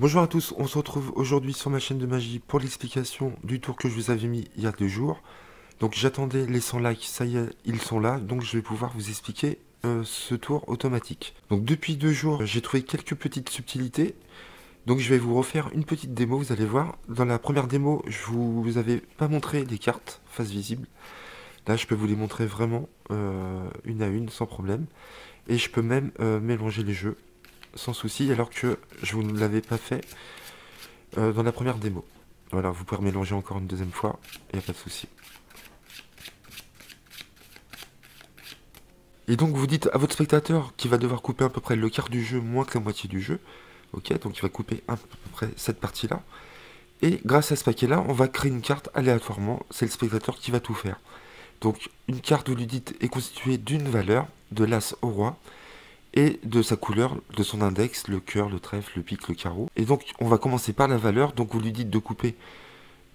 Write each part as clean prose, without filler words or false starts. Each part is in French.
Bonjour à tous, on se retrouve aujourd'hui sur ma chaîne de magie pour l'explication du tour que je vous avais mis il y a 2 jours. Donc j'attendais les 100 likes, ça y est, ils sont là, donc je vais pouvoir vous expliquer ce tour automatique. Donc depuis 2 jours, j'ai trouvé quelques petites subtilités, donc je vais vous refaire une petite démo, vous allez voir. Dans la première démo, je vous avais pas montré les cartes face visible. Là, je peux vous les montrer vraiment une à une, sans problème. Et je peux même mélanger les jeux sans souci, alors que je ne l'avais pas fait dans la première démo. Voilà, vous pouvez mélanger encore une deuxième fois, il n'y a pas de souci. Et donc vous dites à votre spectateur qu'il va devoir couper à peu près le quart du jeu, moins que la moitié du jeu. Ok, donc il va couper à peu près cette partie-là. Et grâce à ce paquet-là, on va créer une carte aléatoirement. C'est le spectateur qui va tout faire. Donc une carte, vous lui dites, est constituée d'une valeur, de l'as au roi, et de sa couleur, de son index, le cœur, le trèfle, le pique, le carreau. Et donc on va commencer par la valeur. Donc vous lui dites de couper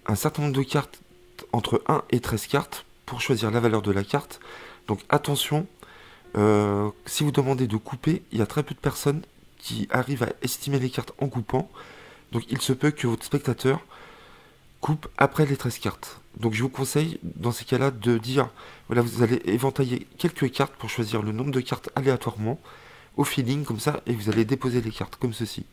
un certain nombre de cartes, entre 1 et 13 cartes, pour choisir la valeur de la carte. Donc attention, si vous demandez de couper, il y a très peu de personnes qui arrivent à estimer les cartes en coupant. Donc il se peut que votre spectateur coupe après les 13 cartes. Donc je vous conseille dans ces cas-là de dire, voilà, vous allez éventailler quelques cartes pour choisir le nombre de cartes aléatoirement, au feeling comme ça, et vous allez déposer les cartes comme ceci.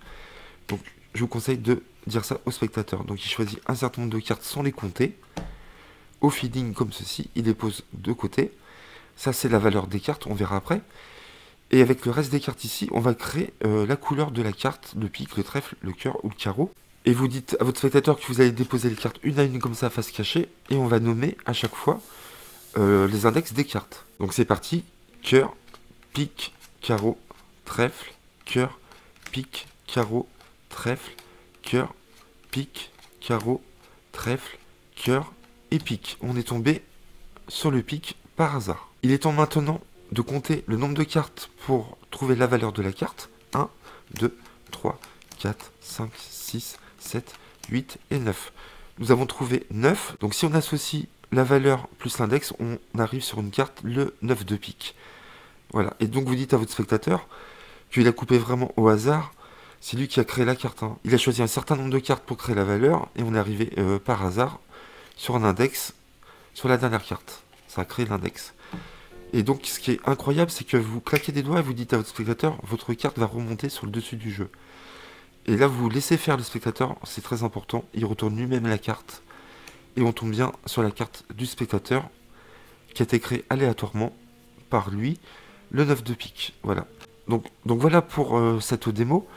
Donc je vous conseille de dire ça au spectateur. Donc il choisit un certain nombre de cartes sans les compter, au feeling comme ceci, il les pose de côté. Ça c'est la valeur des cartes, on verra après. Et avec le reste des cartes ici, on va créer la couleur de la carte, le pique, le trèfle, le cœur ou le carreau. Et vous dites à votre spectateur que vous allez déposer les cartes une à une comme ça, face cachée, et on va nommer à chaque fois les index des cartes. Donc c'est parti, cœur, pique, carreau, trèfle, cœur, pique, carreau, trèfle, cœur, pique, carreau, trèfle, cœur et pique. On est tombé sur le pique par hasard. Il est temps maintenant de compter le nombre de cartes pour trouver la valeur de la carte. 1, 2, 3, 4, 5, 6, 7, 8 et 9. Nous avons trouvé 9. Donc si on associe la valeur plus l'index, on arrive sur une carte, le 9 de pique. Voilà. Et donc vous dites à votre spectateur qu'il a coupé vraiment au hasard. C'est lui qui a créé la carte. Hein. Il a choisi un certain nombre de cartes pour créer la valeur. Et on est arrivé par hasard sur un index sur la dernière carte. Ça a créé l'index. Et donc ce qui est incroyable, c'est que vous claquez des doigts et vous dites à votre spectateur, votre carte va remonter sur le dessus du jeu. Et là vous laissez faire le spectateur, c'est très important, il retourne lui-même la carte. Et on tombe bien sur la carte du spectateur, qui a été créée aléatoirement par lui, le 9 de pique. Voilà. Donc voilà pour cette démo.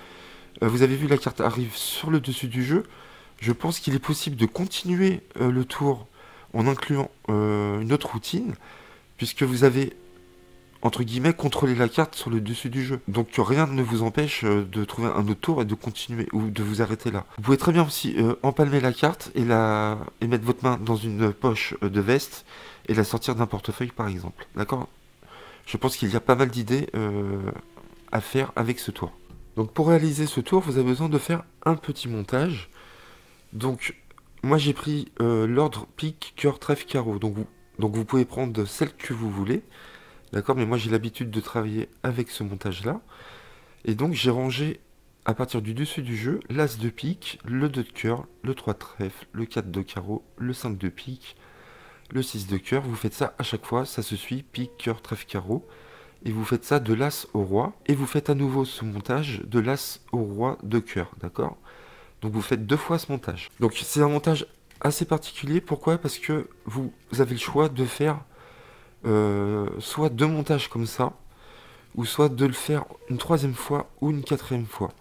Vous avez vu, la carte arrive sur le dessus du jeu. Je pense qu'il est possible de continuer le tour en incluant une autre routine, puisque vous avez, entre guillemets, contrôlé la carte sur le dessus du jeu. Donc rien ne vous empêche de trouver un autre tour et de continuer, ou de vous arrêter là. Vous pouvez très bien aussi empalmer la carte et mettre votre main dans une poche de veste et la sortir d'un portefeuille par exemple. D'accord? Je pense qu'il y a pas mal d'idées à faire avec ce tour. Donc pour réaliser ce tour, vous avez besoin de faire un petit montage. Donc moi j'ai pris l'ordre pique, cœur, trèfle, carreau. Donc vous pouvez prendre celle que vous voulez. D'accord, mais moi j'ai l'habitude de travailler avec ce montage-là. Et donc j'ai rangé à partir du dessus du jeu l'as de pique, le 2 de cœur, le 3 de trèfle, le 4 de carreau, le 5 de pique, le 6 de cœur. Vous faites ça à chaque fois, ça se suit, pique, cœur, trèfle, carreau. Et vous faites ça de l'as au roi. Et vous faites à nouveau ce montage de l'as au roi de cœur, d'accord? Donc vous faites 2 fois ce montage. Donc c'est un montage assez particulier, pourquoi? Parce que vous avez le choix de faire soit 2 montages comme ça, ou soit de le faire une 3e fois ou une 4e fois.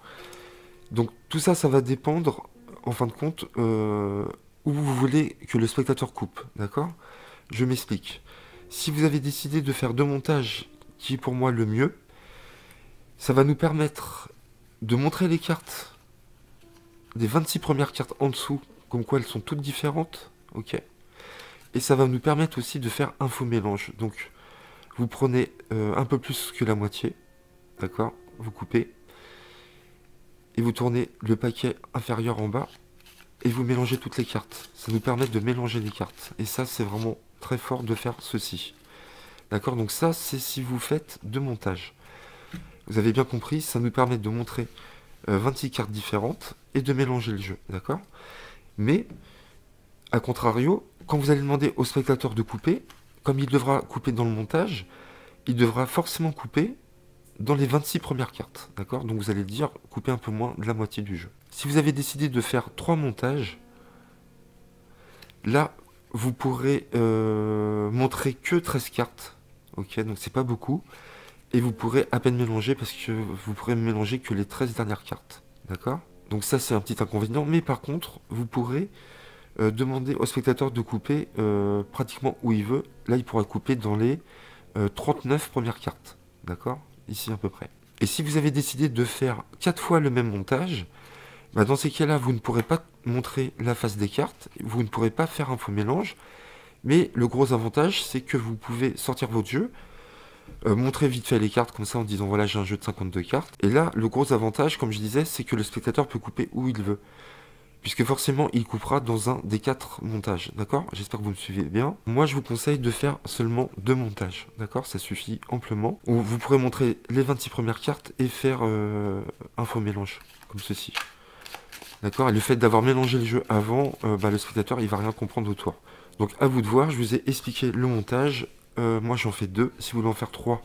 Donc tout ça, ça va dépendre, en fin de compte, où vous voulez que le spectateur coupe, d'accord? Je m'explique. Si vous avez décidé de faire 2 montages, qui est pour moi le mieux, ça va nous permettre de montrer les cartes, des 26 premières cartes en dessous, comme quoi elles sont toutes différentes, ok? Et ça va nous permettre aussi de faire un faux mélange. Donc vous prenez un peu plus que la moitié, d'accord? Vous coupez, et vous tournez le paquet inférieur en bas, et vous mélangez toutes les cartes. Ça nous permet de mélanger les cartes. Et ça, c'est vraiment très fort de faire ceci. D'accord? Donc ça, c'est si vous faites 2 montages. Vous avez bien compris, ça nous permet de montrer 26 cartes différentes, et de mélanger le jeu, d'accord? Mais, à contrario, quand vous allez demander au spectateur de couper, comme il devra couper dans le montage, il devra forcément couper dans les 26 premières cartes, d'accord? Donc vous allez dire couper un peu moins de la moitié du jeu. Si vous avez décidé de faire 3 montages, là, vous pourrez montrer que 13 cartes, ok? Donc c'est pas beaucoup, et vous pourrez à peine mélanger parce que vous pourrez mélanger que les 13 dernières cartes, d'accord? Donc ça c'est un petit inconvénient, mais par contre, vous pourrez demander au spectateur de couper pratiquement où il veut. Là, il pourra couper dans les 39 premières cartes, d'accord? Ici à peu près. Et si vous avez décidé de faire 4 fois le même montage, bah dans ces cas-là, vous ne pourrez pas montrer la face des cartes, vous ne pourrez pas faire un faux mélange, mais le gros avantage, c'est que vous pouvez sortir votre jeu, montrer vite fait les cartes comme ça en disant voilà j'ai un jeu de 52 cartes. Et là, le gros avantage, comme je disais, c'est que le spectateur peut couper où il veut. Puisque forcément, il coupera dans un des 4 montages, d'accord? J'espère que vous me suivez bien. Moi, je vous conseille de faire seulement 2 montages, d'accord? Ça suffit amplement. Ou vous pourrez montrer les 26 premières cartes et faire un faux mélange, comme ceci. D'accord? Et le fait d'avoir mélangé le jeu avant, le spectateur, il va rien comprendre autour. Donc, à vous de voir, je vous ai expliqué le montage. Moi, j'en fais 2. Si vous voulez en faire 3,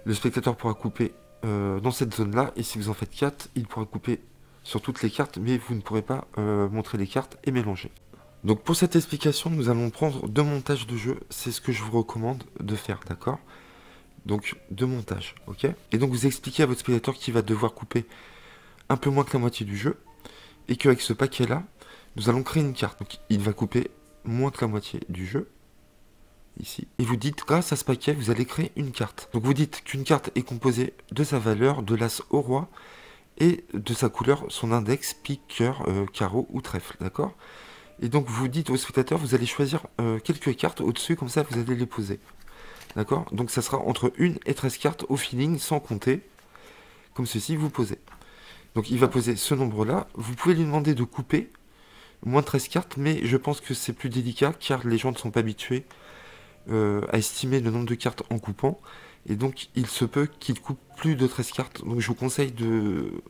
le spectateur pourra couper dans cette zone-là. Et si vous en faites 4, il pourra couper sur toutes les cartes, mais vous ne pourrez pas montrer les cartes et mélanger. Donc pour cette explication, nous allons prendre 2 montages de jeu, c'est ce que je vous recommande de faire, d'accord? Donc 2 montages, ok? Et donc vous expliquez à votre spectateur qu'il va devoir couper un peu moins que la moitié du jeu, et qu'avec ce paquet-là, nous allons créer une carte. Donc il va couper moins que la moitié du jeu, ici. Et vous dites, grâce à ce paquet, vous allez créer une carte. Donc vous dites qu'une carte est composée de sa valeur, de l'as au roi, et de sa couleur, son index, pique, cœur, carreau ou trèfle, d'accord? Et donc vous dites au spectateur, vous allez choisir quelques cartes au-dessus, comme ça vous allez les poser, d'accord? Donc ça sera entre 1 et 13 cartes au feeling, sans compter, comme ceci, vous posez. Donc il va poser ce nombre-là, vous pouvez lui demander de couper moins de 13 cartes, mais je pense que c'est plus délicat, car les gens ne sont pas habitués à estimer le nombre de cartes en coupant, et donc il se peut qu'il coupe plus de 13 cartes. Donc je vous conseille de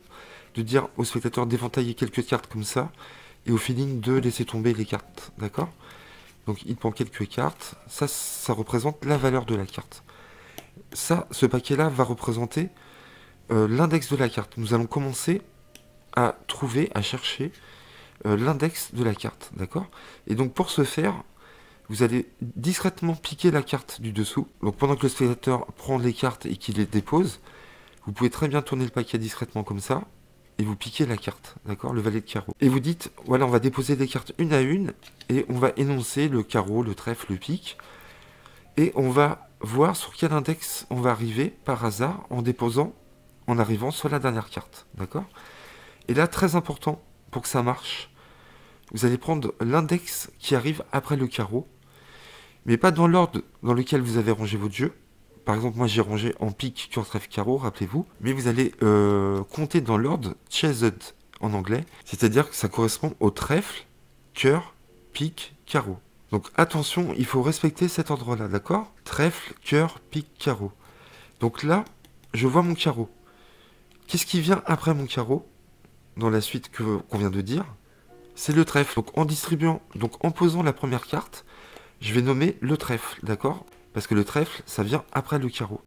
dire au spectateur d'éventailler quelques cartes comme ça, et au feeling de laisser tomber les cartes, d'accord? Donc il prend quelques cartes, ça représente la valeur de la carte. Ça, ce paquet-là va représenter l'index de la carte. Nous allons commencer à trouver, à chercher l'index de la carte, d'accord? Et donc pour ce faire, vous allez discrètement piquer la carte du dessous. Donc pendant que le spectateur prend les cartes et qu'il les dépose, vous pouvez très bien tourner le paquet discrètement comme ça, et vous piquez la carte, d'accord, le valet de carreau. Et vous dites, voilà, on va déposer des cartes une à une, et on va énoncer le carreau, le trèfle, le pique, et on va voir sur quel index on va arriver par hasard en déposant, en arrivant sur la dernière carte, d'accord? Et là, très important, pour que ça marche, vous allez prendre l'index qui arrive après le carreau, mais pas dans l'ordre dans lequel vous avez rangé votre jeu. Par exemple, moi j'ai rangé en pique, cœur, trèfle, carreau, rappelez-vous. Mais vous allez compter dans l'ordre chased en anglais, c'est-à-dire que ça correspond au trèfle, cœur, pique, carreau. Donc attention, il faut respecter cet ordre-là, d'accord? Trèfle, cœur, pique, carreau. Donc là, je vois mon carreau. Qu'est-ce qui vient après mon carreau, dans la suite qu'on vient de dire? C'est le trèfle. Donc en distribuant, donc en posant la première carte, je vais nommer le trèfle, d'accord? Parce que le trèfle, ça vient après le carreau.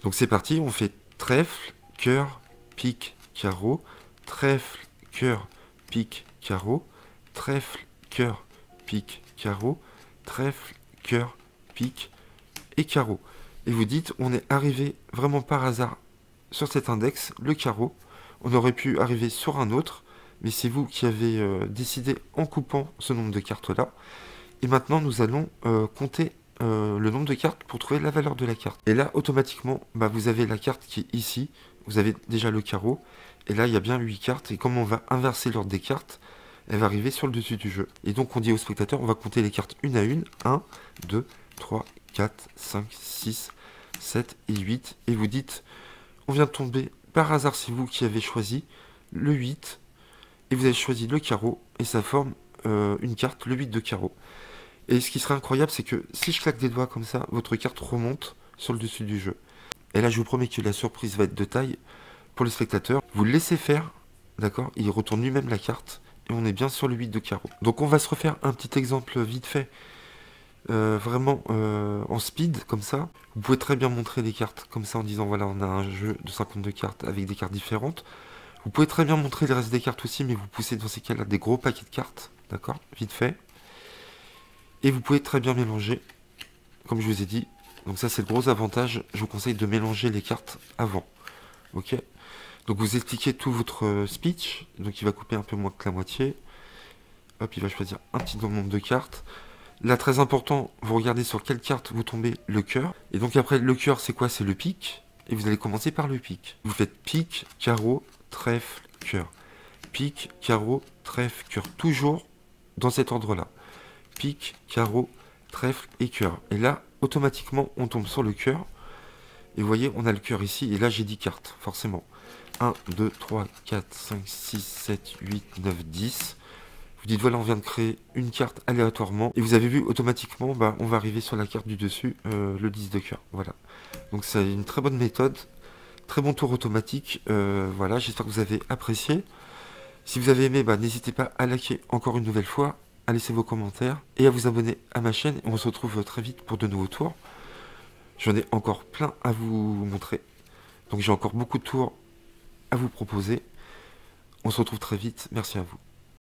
Donc c'est parti, on fait trèfle, cœur, pique, carreau, trèfle, cœur, pique, carreau, trèfle, cœur, pique, carreau, trèfle, cœur, pique et carreau. Et vous dites, on est arrivé vraiment par hasard sur cet index, le carreau. On aurait pu arriver sur un autre, mais c'est vous qui avez décidé en coupant ce nombre de cartes-là. Et maintenant, nous allons compter le nombre de cartes pour trouver la valeur de la carte. Et là, automatiquement, vous avez la carte qui est ici. Vous avez déjà le carreau. Et là, il y a bien 8 cartes. Et comme on va inverser l'ordre des cartes, elle va arriver sur le dessus du jeu. Et donc, on dit au spectateur, on va compter les cartes une à une. 1, 2, 3, 4, 5, 6, 7 et 8. Et vous dites, on vient de tomber, par hasard, c'est vous qui avez choisi le 8. Et vous avez choisi le carreau. Et ça forme une carte, le 8 de carreau. Et ce qui serait incroyable, c'est que si je claque des doigts comme ça, votre carte remonte sur le dessus du jeu. Et là, je vous promets que la surprise va être de taille pour le spectateur. Vous le laissez faire d'accord? Il retourne lui-même la carte, et on est bien sur le 8 de carreau. Donc on va se refaire un petit exemple vite fait, vraiment en speed, comme ça. Vous pouvez très bien montrer des cartes comme ça en disant, voilà, on a un jeu de 52 cartes avec des cartes différentes. Vous pouvez très bien montrer le reste des cartes aussi, mais vous poussez dans ces cas-là des gros paquets de cartes, d'accord? Vite fait. Et vous pouvez très bien mélanger, comme je vous ai dit. Donc ça, c'est le gros avantage. Je vous conseille de mélanger les cartes avant, ok? Donc vous expliquez tout votre speech, donc il va couper un peu moins que la moitié. Hop, il va choisir un petit nombre de cartes. Là, très important, vous regardez sur quelle carte vous tombez le cœur. Et donc après, le cœur, c'est quoi? C'est le pic. Et vous allez commencer par le pic. Vous faites pic, carreau, trèfle, cœur. Pic, carreau, trèfle, cœur. Toujours dans cet ordre-là. Pic, carreau, trèfle et cœur. Et là, automatiquement, on tombe sur le cœur. Et vous voyez, on a le cœur ici. Et là, j'ai 10 cartes, forcément. 1, 2, 3, 4, 5, 6, 7, 8, 9, 10. Vous dites voilà, on vient de créer une carte aléatoirement. Et vous avez vu automatiquement, bah, on va arriver sur la carte du dessus, le 10 de cœur. Voilà. Donc c'est une très bonne méthode. Très bon tour automatique. Voilà, j'espère que vous avez apprécié. Si vous avez aimé, bah, n'hésitez pas à liker encore une nouvelle fois, à laisser vos commentaires et à vous abonner à ma chaîne. Et on se retrouve très vite pour de nouveaux tours. J'en ai encore plein à vous montrer. Donc j'ai encore beaucoup de tours à vous proposer. On se retrouve très vite. Merci à vous.